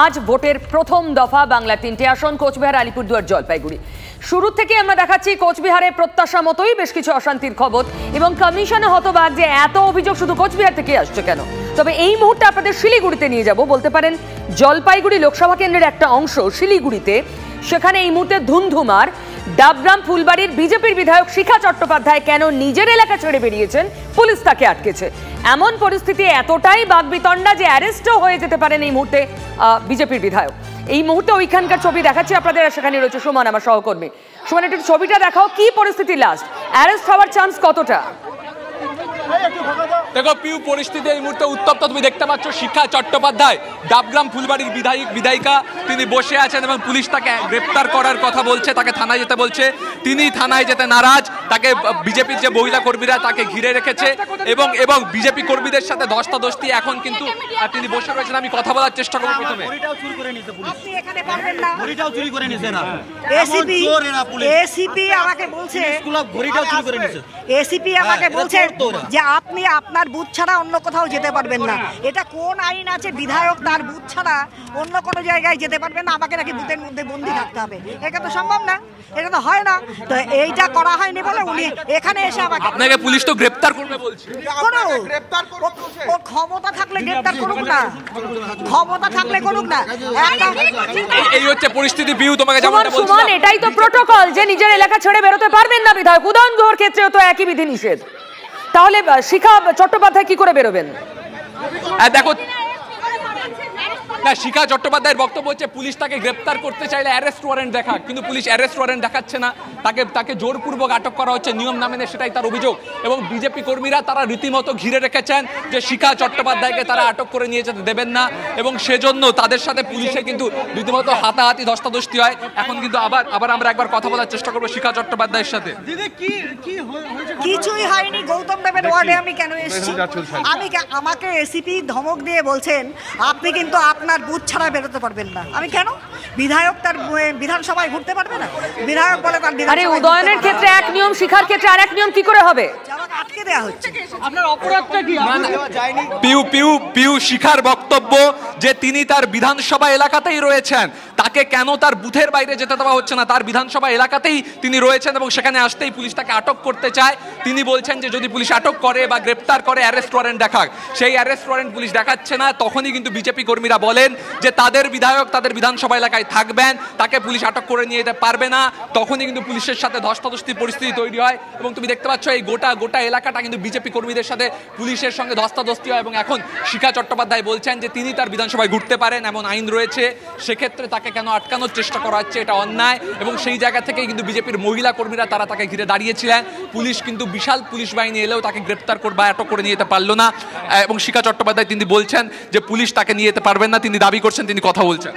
আজ ভোটের প্রথম দফা বাংলা 3টে আসন কোচবিহার, আলিপুরদুয়ার, জলপাইগুড়ি। শুরু থেকে আমরা দেখাচ্ছি কোচবিহারে প্রত্যাশা মতোই বেশ কিছু অশান্তির খবর এবং কমিশনে হতবাক যে এত অভিযোগ শুধু কোচবিহার থেকে আসছে কেন। তবে এই মুহূর্তে আপনাদের শিলিগুড়িতে নিয়ে যাব। বলতে পারেন জলপাইগুড়ি লোকসভা কেন্দ্রের একটা অংশ শিলিগুড়িতে, সেখানে এই মুহূর্তে ধুন্ধুমার। ডাবগ্রাম ফুলবাড়ির বিজেপির বিধায়ক শিখা চট্টোপাধ্যায় কেন নিজের এলাকা ছেড়ে বেরিয়েছেন, পুলিশ তাকে আটকেছে। এমন পরিস্থিতি এতটাই বাকবিতণ্ডা যে অ্যারেস্টও হয়ে যেতে পারেন এই মুহূর্তে বিজেপির বিধায়ক। এই মুহূর্তে ওইখানকার ছবি দেখাচ্ছি আপনাদের, সেখানে রয়েছে সুমন আমার সহকর্মী। সুমন, একটু ছবিটা দেখাও, কি পরিস্থিতি লাস্ট, অ্যারেস্ট হওয়ার চান্স কতটা? দেখো পিউ, পরিস্থিতি এই মুহূর্তে উত্তপ্ত। তুমি দেখতে পাচ্ছ শিখা চট্টোপাধ্যায় ডাবগ্রাম ফুলবাড়ির বিধায়িকা, তিনি বসে আছেন এবং পুলিশ তাকে গ্রেপ্তার করার কথা বলছে, তাকে থানায় যেতে বলছে। তিনি থানায় যেতে নারাজ। তাকে বিজেপির যে মহিলা কর্মীরা তাকে ঘিরে রেখেছে এবং বিজেপি কর্মীদের সাথে ধস্তাধস্তি। এখন কিন্তু তিনি বসে রয়েছেন। আমি কথা বলার চেষ্টা করব। প্রথমে আমাকে বলছে যে আপনি আপনার বুথ ছাড়া অন্য কোথাও যেতে পারবেন না। এটা কোন আইন আছে বিধায়ক তার বুথ ছাড়া অন্য কোনো জায়গায় যেতে পারবেন না? আমাকে নাকি বুথের মধ্যে বন্দি থাকতে হবে? এটা তো সম্ভব না, এটা তো হয় না। তো এইটা করা হয়নি বলে উনি এখানে এসে আপনাকে পুলিশ তো গ্রেপ্তার করবে বলছে। ওর ক্ষমতা থাকলে গ্রেপ্তার করুক না, ক্ষমতা থাকলে করুক না। এই হচ্ছে পরিস্থিতি পিউ, তোমাকে যেমনটা বলছিলাম। সুমন, এটাই তো প্রটোকল যে নিজের এলাকা ছেড়ে বেরোতে পারবেন না বিধায়ক। উদয়ন গুহর ক্ষেত্রেও তো একই বিধিনিষেধ। তাহলে শিখা চট্টোপাধ্যায় কি করে বেরোবেন? দেখো না, শিখা চট্টোপাধ্যায়ের বক্তব্য হচ্ছে পুলিশ তাকে গ্রেপ্তার করতে চাইলে অ্যারেস্ট ওয়ারেন্ট দেখাক, কিন্তু পুলিশ অ্যারেস্ট ওয়ারেন্ট দেখাচ্ছে না। তাকে জোরপূর্বক আটক করা হচ্ছে নিয়ম না মেনে, সেটাই তার অভিযোগ। এবং বিজেপি কর্মীরা তারা রীতিমতো ঘিরে রেখেছেন যে শিখা চট্টোপাধ্যায়কে তারা আটক করে নিয়ে যেতে দেবেন না এবং সেজন্য তাদের সাথে পুলিশে কিন্তু রীতিমতো হাতাহাতি ধস্তাধস্তি হয়। এখন কিন্তু আবার আমরা একবার কথা বলার চেষ্টা করবো শিখা চট্টোপাধ্যায়ের সাথে। কিছুই হয়নি। গৌতম দেবের ওয়ার্ডে আমি কেন এসেছি? আমাকে এসিপি ধমক দিয়ে বলছেন আপনি কিন্তু আপনার বুথ ছাড়া বেরোতে পারবেন না। আমি কেন? বিধায়ক তার বিধানসভায় ঘুরতে পারবে না? বিধায়ক বলে তার আরে উদয়নের ক্ষেত্রে এক নিয়ম, শিখার ক্ষেত্রে আরেক নিয়ম, কি করে হবে? আটকে দেওয়া হচ্ছে। আপনার অপরাধটা কি? পিউ শিখার বক্তব্য যে তিনি তার বিধানসভা এলাকাতেই রয়েছেন, তাকে কেন তার বুথের বাইরে যেতে দেওয়া হচ্ছে না? তার বিধানসভা এলাকাতেই তিনি রয়েছেন এবং সেখানে আসতেই পুলিশ তাকে আটক করতে চায়। তিনি বলছেন যে যদি পুলিশ আটক করে বা গ্রেপ্তার করে অ্যারেস্ট ওয়ারেন্ট দেখাক। সেই অ্যারেস্ট ওয়ারেন্ট পুলিশ দেখাচ্ছে না। তখনই কিন্তু বিজেপি কর্মীরা বলেন যে তাদের বিধায়ক তাদের বিধানসভা এলাকায় থাকবেন, তাকে পুলিশ আটক করে নিয়ে যেতে পারবে না। তখনই কিন্তু পুলিশের সাথে ধস্তাধস্তির পরিস্থিতি তৈরি হয় এবং তুমি দেখতে পাচ্ছ এই গোটা এলাকাটা কিন্তু বিজেপি কর্মীদের সাথে পুলিশের সঙ্গে ধস্তাধস্তি হয়। এবং এখন শিখা চট্টোপাধ্যায় বলছেন যে তিনি তার বিধানসভায় ঘুরতে পারেন, এমন আইন রয়েছে, সেক্ষেত্রে তাকে কেন আটকানোর চেষ্টা করা হচ্ছে, এটা অন্যায়। এবং সেই জায়গা থেকেই কিন্তু বিজেপির মহিলা কর্মীরা তারা তাকে ঘিরে দাঁড়িয়েছিলেন। পুলিশ কিন্তু বিশাল পুলিশ বাহিনী এলেও তাকে গ্রেপ্তার করবে, আটক করে নিয়ে যেতে পারলো না। এবং শিখা চট্টোপাধ্যায় তিনি বলছেন যে পুলিশ তাকে নিয়ে যেতে পারবেন না। তিনি দাবি করছেন, তিনি কথা বলছেন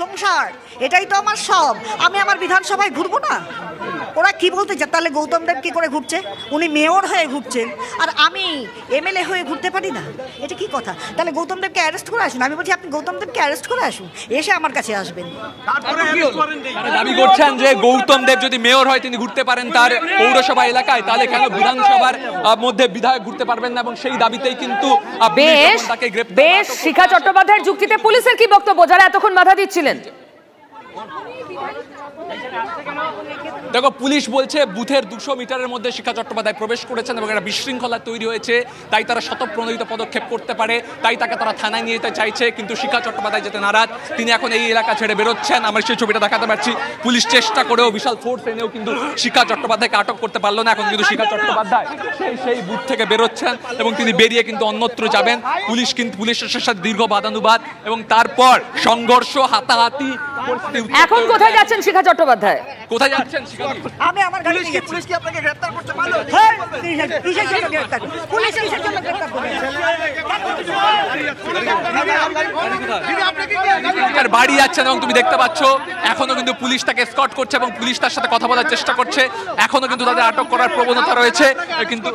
সংসার, এটাই তো আমার সব। আমি আমার বিধানসভায় ঘুরবো না? ওরা কি বলতে চায়? তাহলে গৌতম দেব কি করে ঘুরছে? উনি মেয়র হয়ে ঘুরছেন আর আমি এমএলএ হয়ে ঘুরতে পারি না? এটা কি কথা? তাহলে গৌতম দেবকে অ্যারেস্ট করে আসুন। আমি বলছি আপনি গৌতম দেবকে অ্যারেস্ট করে আসুন, এসে আমার কাছে আসবেন। দাবি করছেন যে গৌতম দেব যদি মেয়র হয় তিনি ঘুরতে পারেন তার পৌরসভা এলাকায়, তাহলে কেন বিধানসভার মধ্যে বিধায়ক ঘুরতে পারবেন না? এবং সেই দাবিতেই কিন্তু বেশ শিখা চট্টোপাধ্যায়ের যুক্তিতে পুলিশের কি বক্তব্য, যারা এতক্ষণ বাধা দিচ্ছিলেন? দেখো পুলিশ বলছে বুথের 200 মিটারের মধ্যে শিখা চট্টোপাধ্যায় প্রবেশ করেছেন এবং একটা বিশৃঙ্খলা তৈরি হয়েছে, তাই তারা স্বতঃপ্রণোদিত পদক্ষেপ করতে পারে, তাই তাকে তারা থানায় নিয়ে যেতে চাইছে। কিন্তু শিখা চট্টোপাধ্যায় যেতে নারাজ, তিনি এখন এই এলাকা ছেড়ে বেরোচ্ছেন। আমরা সেই ছবিটা দেখাতে পারছি। পুলিশ চেষ্টা করেও বিশাল ফোর্স এনেও কিন্তু শিখা চট্টোপাধ্যায়কে আটক করতে পারলো না। এখন কিন্তু শিখা চট্টোপাধ্যায় সেই বুথ থেকে বেরোচ্ছেন এবং তিনি বেরিয়ে কিন্তু অন্যত্র যাবেন। পুলিশের সাথে দীর্ঘ বাদানুবাদ এবং তারপর সংঘর্ষ, হাতাহাতি। এখন কোথায় যাচ্ছেন শিখা চট্টোপাধ্যায়? কোথায় যাচ্ছেন? আমি আমার গাড়ি নিয়ে যাচ্ছি। পুলিশ কি আপনাকে গ্রেফতার করতে পারলো? কিসের জন্য গ্রেফতার? পুলিশ কিসের জন্য গ্রেফতার করবে? বাড়ি যাচ্ছেন এবং তুমি দেখতে পাচ্ছ এখনো কিন্তু পুলিশ তাকে এসকর্ট করছে এবং পুলিশ তার সাথে কথা বলার চেষ্টা করছে। এখনো কিন্তু তাদের আটক করার প্রবণতা রয়েছে। কিন্তু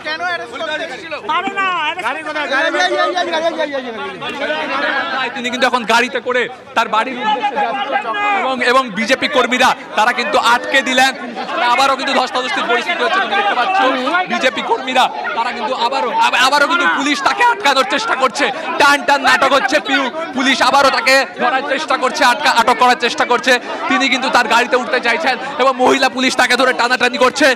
কেন তাই তিনি কিন্তু এখন গাড়িতে করে তার বাড়ির উদ্দেশ্যে যাচ্ছেন এবং বিজেপি কর্মীরা তারা কিন্তু আটকে দিলেন। আবারও কিন্তু ধস্তাধস্তির পরিস্থিতি হচ্ছে, তুমি দেখতে পাচ্ছ বিজেপি কর্মীরা তারা কিন্তু আবারও কিন্তু পুলিশ তাকে আটকানোর চেষ্টা করছে। টান টান নাটক হচ্ছে পিউ, পুলিশ আবারও তাকে ধরার চেষ্টা করছে, আটক করার চেষ্টা করছে। তিনি কিন্তু তার গাড়িতে উঠতে চাইছেন এবং মহিলা পুলিশ তাকে ধরে টানাটানি করছে।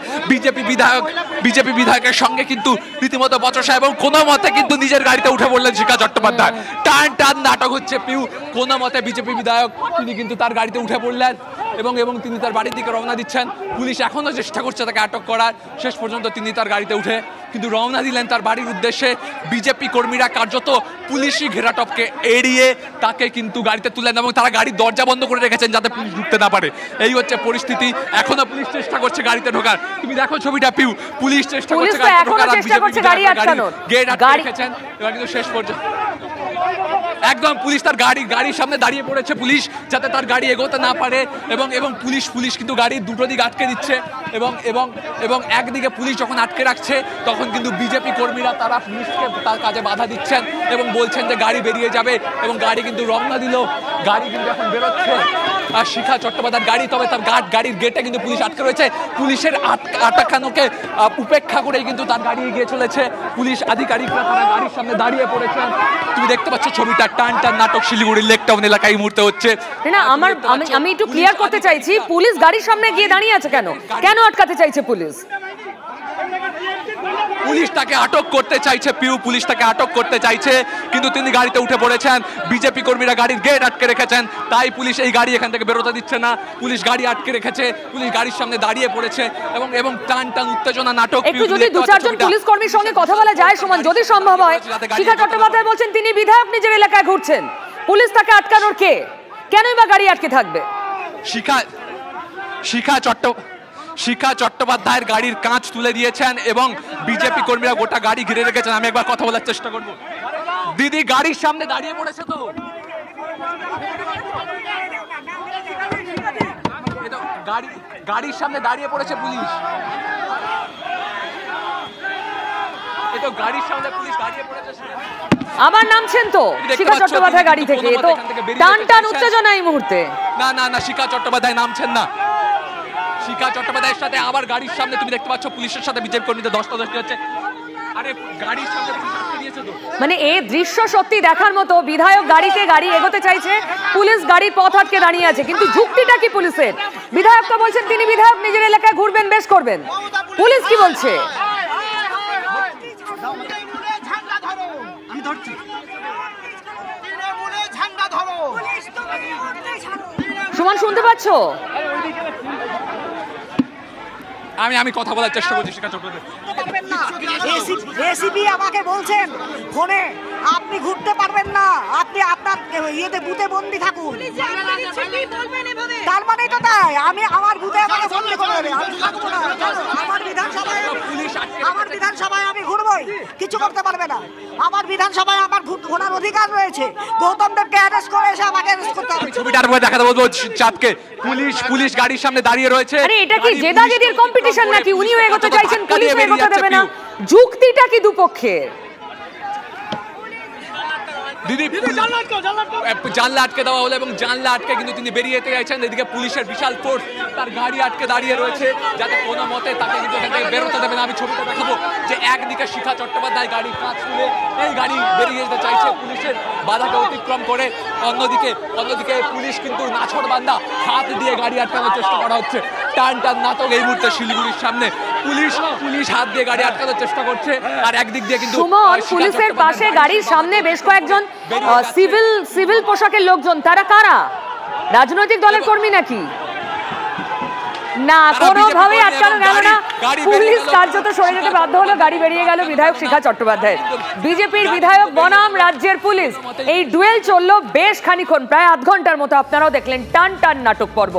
বিজেপি বিধায়কের সঙ্গে কিন্তু রীতিমতো বচসা এবং কোনো মতে কিন্তু নিজের গাড়িতে উঠে পড়লেন শিখা চট্টোপাধ্যায়। টান টান নাটক হচ্ছে পিউ, কোনো মতে বিজেপি বিধায়ক তিনি কিন্তু তার গাড়িতে উঠে পড়লেন এবং তিনি তার বাড়ির দিকে রওনা দিচ্ছেন। পুলিশ এখনো চেষ্টা করছে তাকে আটক করার, শেষ পর্যন্ত তিনি তার গাড়িতে উঠে কিন্তু রওনা দিলেন তার বাড়ির উদ্দেশ্যে। বিজেপি কর্মীরা কার্যত পুলিশি ঘেরাটপকে এড়িয়ে তাকে কিন্তু গাড়িতে তুললেন এবং তারা গাড়ির দরজা বন্ধ করে রেখেছেন যাতে পুলিশ ঢুকতে না পারে। এই হচ্ছে পরিস্থিতি। এখনো পুলিশ চেষ্টা করছে গাড়িতে ঢোকার, তুমি দেখো ছবিটা পিউ, পুলিশ চেষ্টা করছে গাড়িতে ঢোকার, গেট আটকে রেখেছেন এবার কিন্তু শেষ পর্যন্ত একদম পুলিশ তার গাড়ির সামনে দাঁড়িয়ে পড়েছে পুলিশ যাতে তার গাড়ি এগোতে না পারে এবং পুলিশ কিন্তু গাড়ির দুটো দিক আটকে দিচ্ছে এবং একদিকে পুলিশ যখন আটকে রাখছে তখন কিন্তু বিজেপি কর্মীরা তারা পুলিশকে তার কাজে বাধা দিচ্ছেন এবং বলছেন যে গাড়ি বেরিয়ে যাবে এবং গাড়ি কিন্তু রওনা দিল। গাড়ি কিন্তু এখন বেরোচ্ছে আর শিখা চট্টোপাধ্যায়ের গাড়ি, তবে তার গাড়ির গেটে কিন্তু পুলিশ আটকে রয়েছে। পুলিশের আটকানোকে উপেক্ষা করেই কিন্তু তার গাড়ি এগিয়ে চলেছে। পুলিশ আধিকারিকরা তারা গাড়ির সামনে দাঁড়িয়ে পড়েছেন, তুমি দেখতে পাচ্ছ ছবিটা। টান টান নাটক শিলিগুড়ির লেকটাউন এলাকায় এই মুহূর্তে হচ্ছে। না আমি একটু ক্লিয়ার করতে চাইছি, পুলিশ গাড়ির সামনে গিয়ে দাঁড়িয়ে আছে কেন আটকাতে চাইছে পুলিশ? পুলিশ তাকে আটক করতে চাইছে পিউ, পুলিশ তাকে আটক করতে চাইছে কিন্তু তিনি গাড়িতে উঠে পড়েছেন। বিজেপি কর্মীরা গাড়ির গেট আটকে রেখেছেন, তাই পুলিশ এই গাড়ি এখান থেকে বেরোতে দিচ্ছে না। পুলিশ গাড়ি আটকে রেখেছে, পুলিশ গাড়ির সামনে দাঁড়িয়ে পড়েছে এবং টান টান উত্তেজনা নাটক। একটু যদি দু চারজন পুলিশ কর্মীর সঙ্গে কথা বলা যায় সমান যদি সম্ভব হয়। শিখা চট্টোপাধ্যায় বলছেন তিনি বিধায়ক নিজের এলাকায় ঘুরছেন, পুলিশ তাকে আটকানোর কেনই বা গাড়ি আটকে থাকবে? শিখা চট্টোপাধ্যায়ের গাড়ির কাঁচ তুলে দিয়েছেন এবং বিজেপি কর্মীরা গোটা গাড়ি ঘিরে রেখেছেন। আমি একবার কথা বলার চেষ্টা করব। দিদি গাড়ির সামনে দাঁড়িয়ে পড়েছে তো, গাড়ির সামনে দাঁড়িয়ে পড়েছে পুলিশ, এই তো গাড়ির সামনে পুলিশ দাঁড়িয়ে পড়েছে। আবার নামছেন তো শিখা চট্টোপাধ্যায় গাড়ি থেকে, তো টান টান উত্তেজনা এই মুহূর্তে। না শিখা চট্টোপাধ্যায় নামছেন না। শিখা চট্টোপাধ্যায়ের সাথে আবার গাড়ির সামনে তুমি দেখতে পাচ্ছ পুলিশের সাথে বিজেপি কর্মীদের ধস্তাধস্তি হচ্ছে। আরে গাড়ির সামনে পুলিশ আটকে দিয়েছে তো। মানে এই দৃশ্য সত্যি দেখার মতো। বিধায়ক গাড়ি এগোতে চাইছে, পুলিশ গাড়ির পথ আটকে দাঁড়িয়ে আছে, কিন্তু যুক্তিটা কি পুলিশের? বিধায়ক তো বলছেন তিনি বিধায়ক নিজের এলাকায় ঘুরবেন, বেশ করবেন। পুলিশ কি বলছে? সুমন শুনতে পাচ্ছ? আমি কথা বলার চেষ্টা করছি শিখা চট্টোপাধ্যায়। এসিপি আমাকে বলছেন ফোনে আপনি ঘুরতে পারবেন না, আপনি আপনার ইয়েতে বুথে বন্দি থাকুন। তার মানে তো তাই আমি আমার বুথে আমাকে বন্দি করে দেবে, আমি থাকবো না। আমার বিধানসভায় আমি ঘুরবই, কিছু করতে পারবে না। আমার বিধানসভায় আমার ঘোরার অধিকার রয়েছে। গৌতম দেবকে অ্যারেস্ট করে এসে আমাকে অ্যারেস্ট করতে হবে। ছবিটার মধ্যে দেখাতে বলবো চাঁদকে, পুলিশ গাড়ির সামনে দাঁড়িয়ে রয়েছে। আরে এটা কি জেদাজেদির কম্পিটিশন নাকি? উনিও এগোতে চাইছেন, পুলিশ এগোতে দেবে না। যুক্তিটা কি দুপক্ষের? দিদি জানলা আটকে দেওয়া হলো এবং জানলা আটকে কিন্তু তিনি বেরিয়ে যেতে চাইছেন। এদিকে পুলিশের বিশাল ফোর্স তার গাড়ি আটকে দাঁড়িয়ে রয়েছে যাতে কোনো মতে তাকে কিন্তু এখান থেকে বেরোতে দেবে না। আমি ছবিটা দেখাবো যে একদিকে শিখা চট্টোপাধ্যায় গাড়ির কাঁচ তুলে এই গাড়ি বেরিয়ে যেতে চাইছে পুলিশের বাধাকে অতিক্রম করে, অন্যদিকে পুলিশ কিন্তু নাছোড়বান্দা হাত দিয়ে গাড়ি আটকানোর চেষ্টা করা হচ্ছে। টান টান নাটক এই মুহূর্তে শিলিগুড়ির সামনে। পুলিশ হাত দিয়ে গাড়ি আটকানোর চেষ্টা করছে আর একদিক দিয়ে কিন্তু পুলিশের পাশে গাড়ির সামনে বেশ কয়েকজন সিভিল পোশাকের লোকজন। তারা কারা? রাজনৈতিক দলের কর্মী নাকি? না, কোনোভাবে আটকানো গেল না। পুলিশ কার্যত সরে যেতে বাধ্য হলো, গাড়ি বেরিয়ে গেল বিধায়ক শিখা চট্টোপাধ্যায়। বিজেপির বিধায়ক বনাম রাজ্যের পুলিশ, এই ডুয়েল চললো বেশ খানিক্ষণ, প্রায় আধ ঘন্টার মতো। আপনারাও দেখলেন টান টান নাটক পর্ব।